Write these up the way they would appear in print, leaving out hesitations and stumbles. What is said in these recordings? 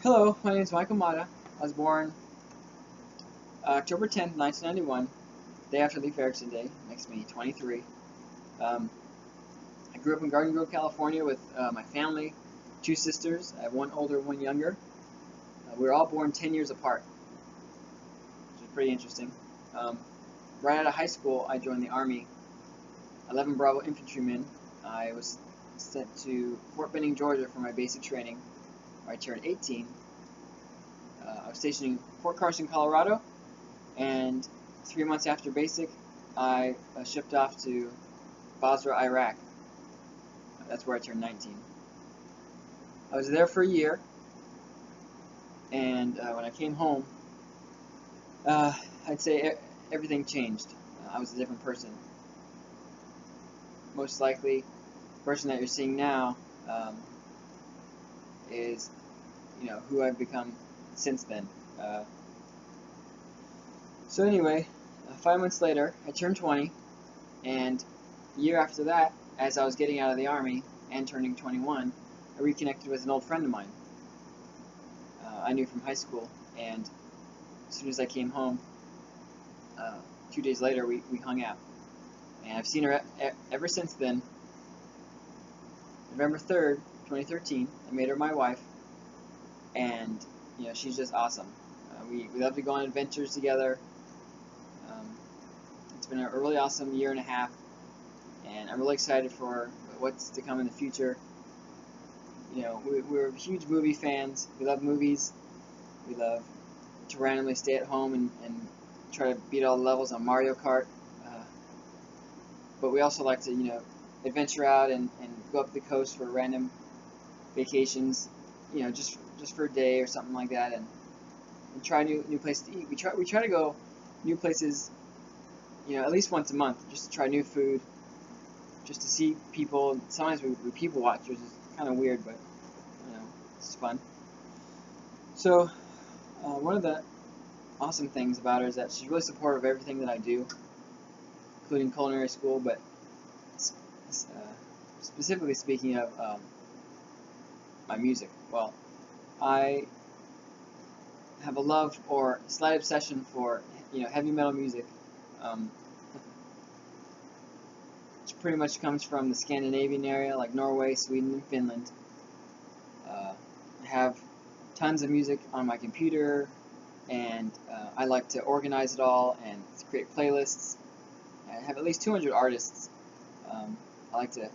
Hello, my name is Michael Mata. I was born October 10th, 1991, day after Leif Erikson Day. Makes me 23. Um, I grew up in Garden Grove, California with my family, two sisters. I have one older, one younger. We were all born 10 years apart, which is pretty interesting. Um, right out of high school, I joined the Army, 11 Bravo Infantryman. I was sent to Fort Benning, Georgia for my basic training, where I turned 18. I was stationed in Fort Carson, Colorado, and 3 months after basic, I shipped off to Basra, Iraq. That's where I turned 19. I was there for a year, and when I came home, I'd say everything changed. I was a different person. Most likely, the person that you're seeing now is, who I've become since then. So anyway, 5 months later, I turned 20, and a year after that, as I was getting out of the Army and turning 21, I reconnected with an old friend of mine I knew from high school, and as soon as I came home, 2 days later, we hung out. And I've seen her ever since then. November 3rd, 2013, I made her my wife, and she's just awesome. We love to go on adventures together. It's been a really awesome year and a half, and I'm really excited for what's to come in the future. We're huge movie fans. We love movies. We love to randomly stay at home and try to beat all the levels on Mario Kart. But we also like to, adventure out and go up the coast for random vacations, just for a day or something like that, and try new places to eat. We try to go new places, at least once a month, just to try new food, just to see people. Sometimes we people watch, which is kind of weird, but it's fun. So one of the awesome things about her is that she's really supportive of everything that I do, including culinary school, but specifically speaking of my music. Well, I have a love or slight obsession for heavy metal music, which pretty much comes from the Scandinavian area, like Norway, Sweden, and Finland. I have tons of music on my computer, and I like to organize it all and create playlists. I have at least 200 artists. I like to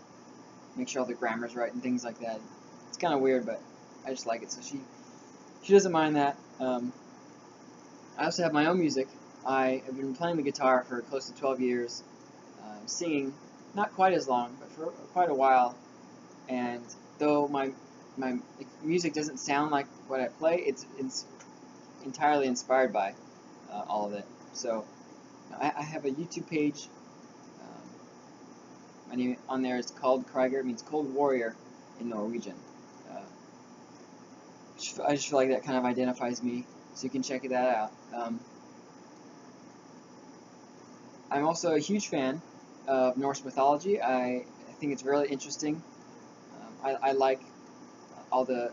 make sure all the grammar's right and things like that. It's kind of weird, but I just like it. So she doesn't mind that. I also have my own music. I have been playing the guitar for close to 12 years, singing not quite as long, but for quite a while. And though my music doesn't sound like what I play, it's entirely inspired by all of it. So I have a YouTube page. My name on there is called Krieger. It means cold warrior in Norwegian. I just feel like that kind of identifies me, so you can check that out. I'm also a huge fan of Norse mythology. I think it's really interesting. I like all the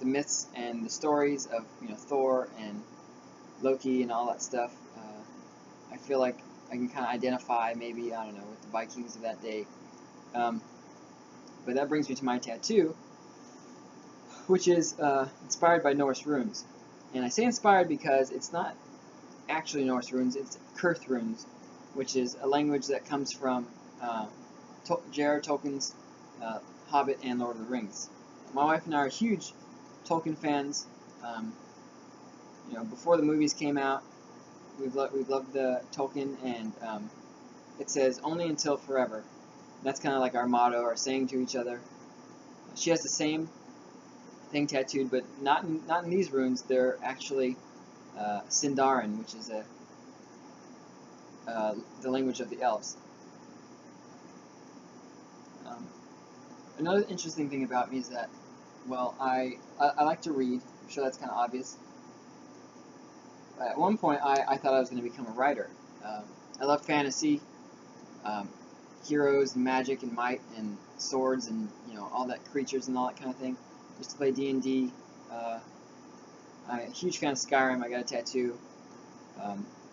myths and the stories of Thor and Loki and all that stuff. I feel like I can kind of identify, maybe, I don't know, with the Vikings of that day. But that brings me to my tattoo, which is inspired by Norse runes. And I say inspired because it's not actually Norse runes, it's Kurth runes, which is a language that comes from J.R.R. Tolkien's Hobbit and Lord of the Rings. My wife and I are huge Tolkien fans. Before the movies came out, we've loved the Tolkien, and it says only until forever. That's kind of like our motto, our saying to each other. She has the same thing tattooed, but not in these runes. They're actually Sindarin, which is the language of the elves. Another interesting thing about me is that, well, I like to read. I'm sure that's kind of obvious. At one point, I thought I was going to become a writer. I love fantasy, heroes, and magic, and might, and swords, and all that creatures and all that kind of thing. Used to play D&D I'm a huge fan of Skyrim. I got a tattoo.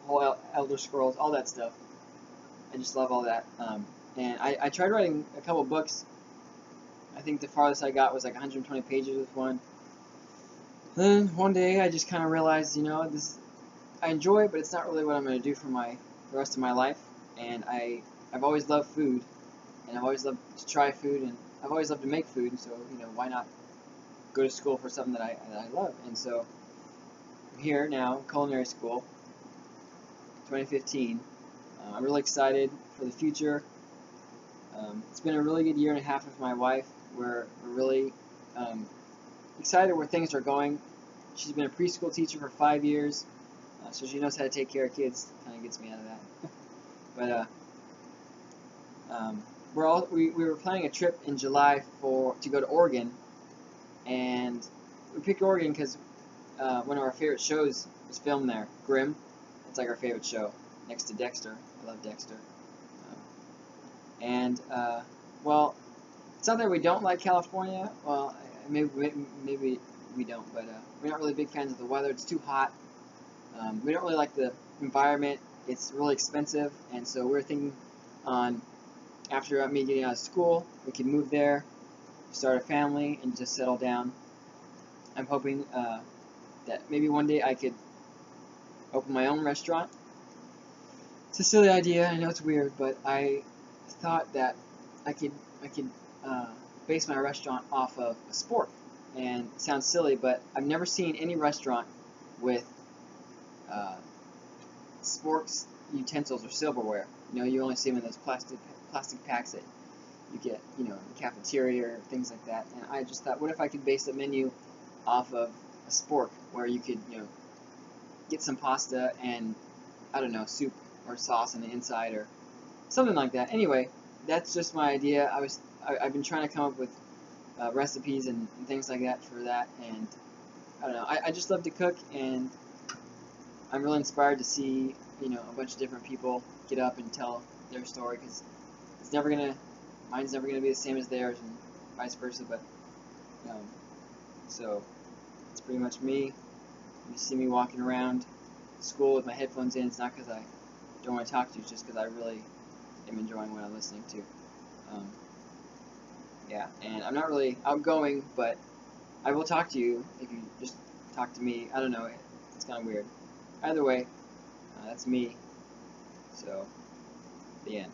Whole Elder Scrolls, all that stuff. I just love all that. And I tried writing a couple books. I think the farthest I got was like 120 pages with one. Then one day I just kind of realized, this I enjoy it, but it's not really what I'm going to do for the rest of my life. And I've always loved food, and I've always loved to try food, and I've always loved to make food. So why not go to school for something that I love? And so I'm here now, culinary school, 2015. I'm really excited for the future. It's been a really good year and a half with my wife. We're really excited where things are going. She's been a preschool teacher for 5 years, so she knows how to take care of kids. Kind of gets me out of that. But we were planning a trip in July to go to Oregon, and we picked Oregon because one of our favorite shows was filmed there. Grimm. It's like our favorite show, next to Dexter. I love Dexter. Well, it's not that we don't like California. Well, maybe we don't, but we're not really big fans of the weather. It's too hot. We don't really like the environment. It's really expensive, and so we're thinking after me getting out of school, we could move there, start a family, and just settle down. I'm hoping that maybe one day I could open my own restaurant. It's a silly idea. I know it's weird, but I thought that I could base my restaurant off of a sport. And it sounds silly, but I've never seen any restaurant with sports utensils or silverware. You only see them in those plastic packs that you get, in the cafeteria or things like that. And I just thought, what if I could base the menu off of a spork where you could, get some pasta and, I don't know, soup or sauce on the inside or something like that. Anyway, that's just my idea. I've been trying to come up with recipes and things like that for that, and I don't know. I just love to cook, and I'm really inspired to see a bunch of different people get up and tell their story, because mine's never gonna be the same as theirs, and vice versa. But so it's pretty much me. You see me walking around school with my headphones in. It's not because I don't want to talk to you, it's just because I really am enjoying what I'm listening to. Yeah, and I'm not really outgoing, but I will talk to you if you just talk to me. I don't know, it's kind of weird. Either way, that's me. So, the end.